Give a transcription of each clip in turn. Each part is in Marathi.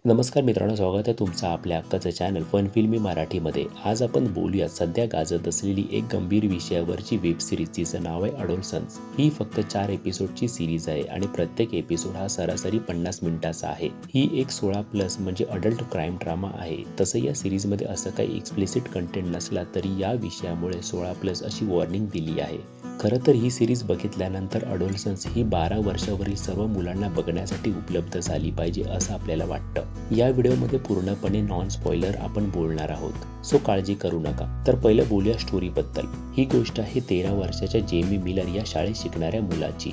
नमस्कार मित्रांनो, स्वागत आहे तुमचं आपल्या हक्काचं चॅनल फन फिल्मी मराठीमध्ये। आज आपण बोलूया सध्या गाजत असलेली एक गंभीर विषयावरची वेब सिरीज, जिचं नाव आहे अडोलसन्स। ही फक्त 4 एपिसोडची सिरीज आहे आणि प्रत्येक एपिसोड हा सरासरी 50 मिनिटाचा आहे। ही एक 16+ म्हणजे अडल्ट क्राईम ड्रामा आहे। तसं या सिरीजमध्ये असं काही एक्सप्लिसिट कंटेंट नसला तरी या विषयामुळे 16+ अशी वॉर्निंग दिली आहे। खरं तर ही सिरीज बघितल्यानंतर अडोलसन्स ही 12 वर्षावरील सर्व मुलांना बघण्यासाठी उपलब्ध झाली पाहिजे असं आपल्याला वाटतं। या व्हिडिओमध्ये पूर्णपणे नॉन स्पॉइलर आपण बोलणार आहोत, सो काळजी करू नका। तर पहिलं बोलूया स्टोरीबद्दल। ही गोष्ट आहे 13 वर्षाच्या जेमी मिलर या शाळेत शिकणाऱ्या मुलाची।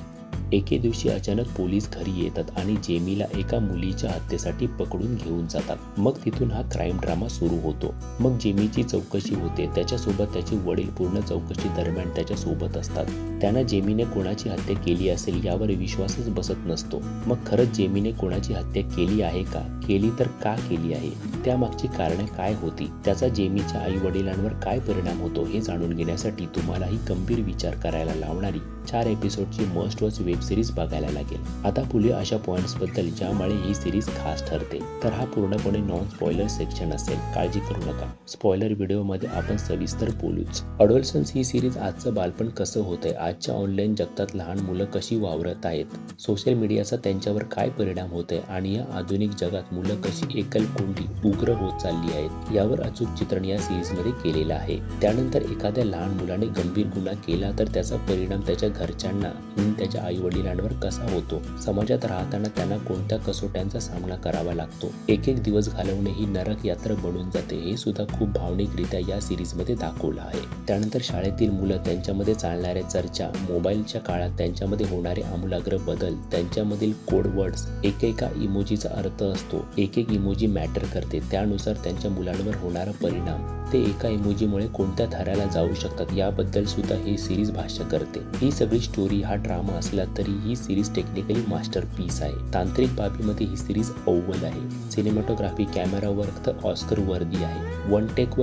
एके दिवशी अचानक पोलीस घरी येतात आणि जेमीला एका मुलीच्या हत्येसाठी पकडून घेऊन जातात। मग तिथून हा क्राईम ड्रामा सुरू होतो। मग जेमीची चौकशी होते, त्याच्यासोबत त्याचे वडील पूर्ण चौकशी दरम्यान त्याच्यासोबत असतात। त्यांना जेमीने कोणाची हत्या केली असेल यावर विश्वासच बसत नसतो। मग खरंच जेमीने कोणाची हत्या केली आहे का? केली तर का केली आहे? त्यामागची कारणे काय होती? त्याचा जेमीच्या आई वडिलांवर काय परिणाम होतो हे जाणून घेण्यासाठी तुम्हाला ही गंभीर विचार करायला लावणारी 4 एपिसोडची मस्ट वॉच वेब सिरीज बघायला लागेल। आता बोलूया अशा पॉइंट्स बद्दल ज्यामुळे ही सिरीज खास ठरते। तर हा पूर्णपणे नॉन स्पॉइलर सेक्शन असेल, काळजी करू नका। स्पॉइलर व्हिडिओमध्ये आपण सविस्तर बोलूच। अडोलसन्स ही सिरीज आजचं बालपण कसं होतंय, आजच्या ऑनलाईन जगतात लहान मुलं कशी वावरत आहेत, सोशल मीडियाचा त्यांच्यावर काय परिणाम होतोय आणि या आधुनिक जगात मुलं कशी एकलकोंडी उग्र होत चालली आहेत यावर अचूक चित्रण या सिरीजमध्ये केलेलं आहे। त्यानंतर एखाद्या लहान मुलाने गंभीर गुन्हा केला तर त्याचा परिणाम त्याच्या घरच्यांना आणि त्याच्या आई वडिलांवर कसा होतो, समाजात राहताना त्यांना कोणत्या कसोट्यांचा सामना करावा लागतो, एक एक दिवस घालवणे ही नरक यात्रा बनून जाते, हे सुद्धा खूप भावनिकरित्या या सिरीजमध्ये दाखवलं आहे। त्यानंतर शाळेतील मुलं, त्यांच्यामध्ये चालणाऱ्या चर्चा, मोबाईलच्या काळात त्यांच्यामध्ये होणारे आमूलाग्र बदल, त्यांच्यामधील कोड वर्ड्स, एकेका इमोजीचा अर्थ असतो, एक एक इमोजी मॅटर करते, त्यानुसार त्यांच्या मुलांवर होणारा परिणाम, ते एका इमोजीमुळे कोणत्या थराला जाऊ शकतात याबद्दल सुद्धा ही सिरीज भाष्य करते। ही सगळी स्टोरी हा ड्रामा असला तरी ही सिरीज टेक्निकली मास्टरपीस आहे। तांत्रिक बाबीमध्ये ही सिरीज अव्वल आहे। सिनेमॅटोग्राफी, कॅमेरा वर्क तर ऑस्कर वर्दी आहे। वन टेक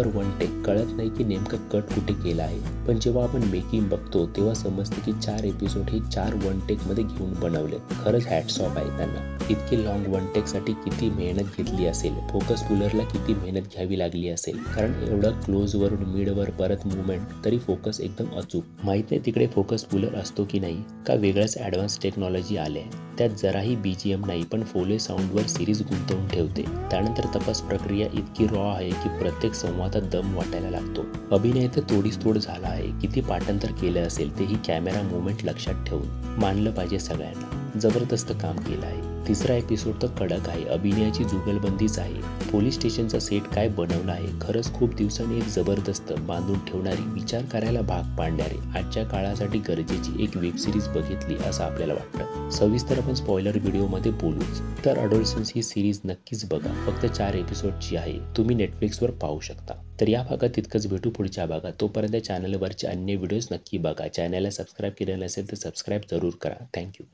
कळत नाही की नेमकं कट कुठे केला आहे, पण जेव्हा आपण मेकिंग बघतो तेव्हा समजते की 4 एपिसोड हे 4 वन टेक मध्ये घेऊन बनवले। खरंच हॅट्स ऑफ आहे त्यांना। इतके लॉंग वन टेक साठी किती मेहनत घेतली असेल, फोकस पुलरला किती मेहनत घ्यावी लागली असेल, कारण एवढं क्लोज वरून मिडवर परत मुवमेंट तरी फोकस एकदम अचूक। माहित नाही तिकडे फोकस पुलर असतो की नाही, का वेगळंच ॲडव्हान्स टेक्नॉलॉजी आले। त्यात जराही BGM नाही, पण फोले साऊंडवर सिरीज गुंतवून ठेवते। त्यानंतर तपास प्रक्रिया इतकी रॉ आहे की प्रत्येक संवादात दम वाटायला लागतो। अभिनय तर तोडीस तोड झाला आहे। किती पाठांतर केलं असेल तेही कॅमेरा मुवमेंट लक्षात ठेवून। मानलं पाहिजे सगळ्यांना, जबरदस्त काम केलं आहे। तिसरा एपिसोड तर कडक आहे, अभिनयाची जुगलबंदीच आहे। पोलीस स्टेशनचा सेट काय बनवला आहे, खरंच खूप दिवसांनी एक जबरदस्त बांधून ठेवणारी, विचार करायला भाग पाडणारी, आजच्या काळासाठी गरजेची एक वेब सिरीज बघितली असं आपल्याला वाटतं। सविस्तर आपण स्पॉइलर व्हिडिओमध्ये बोलूच। तर अडोलसन्स ही सिरीज नक्कीच बघा, फक्त 4 एपिसोडची आहे, तुम्ही नेटफ्लिक्सवर पाहू शकता। तर या भागात तितकंच, भेटू पुढच्या भागात। तोपर्यंत चॅनलवरचे अन्य व्हिडिओज नक्की बघा। चॅनलला सबस्क्राईब केलं नसेल तर सबस्क्राईब जरूर करा। थँक्यू।